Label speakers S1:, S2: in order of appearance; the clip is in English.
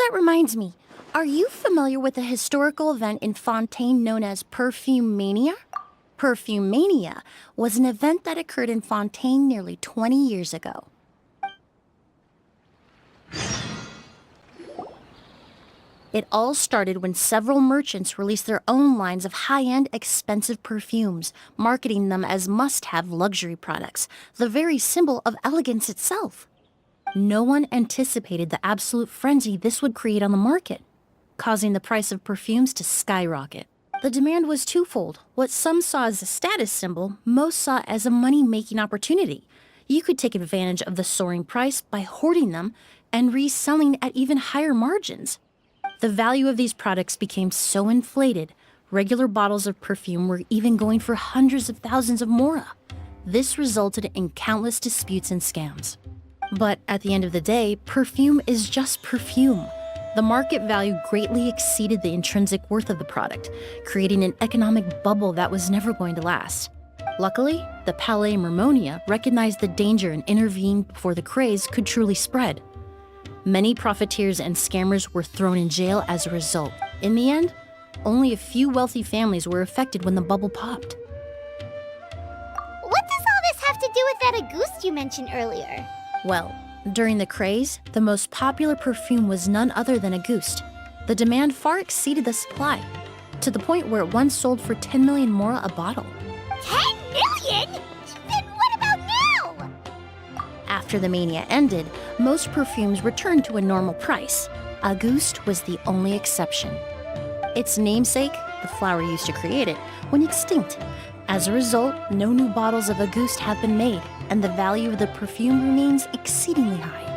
S1: That reminds me, are you familiar with a historical event in Fontaine known as Perfume Mania? Perfume Mania was an event that occurred in Fontaine nearly 20 years ago. It all started when several merchants released their own lines of high-end, expensive perfumes, marketing them as must-have luxury products, the very symbol of elegance itself. No one anticipated the absolute frenzy this would create on the market, causing the price of perfumes to skyrocket. The demand was twofold. What some saw as a status symbol, most saw as a money-making opportunity. You could take advantage of the soaring price by hoarding them and reselling at even higher margins. The value of these products became so inflated, regular bottles of perfume were even going for hundreds of thousands of mora. This resulted in countless disputes and scams. But at the end of the day, perfume is just perfume. The market value greatly exceeded the intrinsic worth of the product, creating an economic bubble that was never going to last. Luckily, the Palais Mermonia recognized the danger and intervened before the craze could truly spread. Many profiteers and scammers were thrown in jail as a result. In the end, only a few wealthy families were affected when the bubble popped.
S2: What does all this have to do with that Auguste you mentioned earlier?
S1: Well, during the craze, the most popular perfume was none other than Auguste. The demand far exceeded the supply, to the point where it once sold for 10 million mora a bottle.
S2: 10 million? Then what about now?
S1: After the mania ended, most perfumes returned to a normal price. Auguste was the only exception. Its namesake, the flower used to create it, went extinct. As a result, no new bottles of Auguste have been made, and the value of the perfume remains exceedingly high.